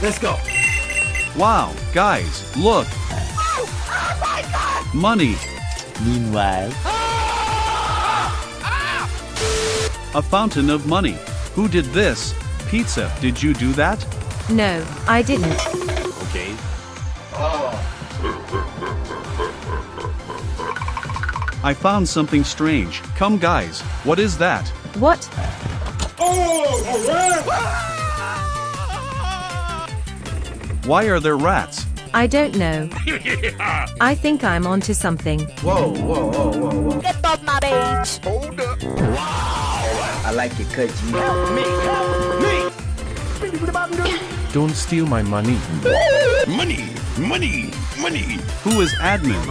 Let's go. Wow, guys, look. Oh my God! Money. Meanwhile, A fountain of money. Who did this? Pizza, did you do that? No, I didn't. Okay. I found something strange. Come guys, what is that? What? Why are there rats? I don't know. I think I'm onto something. Whoa, whoa, whoa, whoa, whoa. Get off my page. Hold up. Wow. I like it cut you. Help me, help me. Don't steal my money. Money, money, money. Who is admin?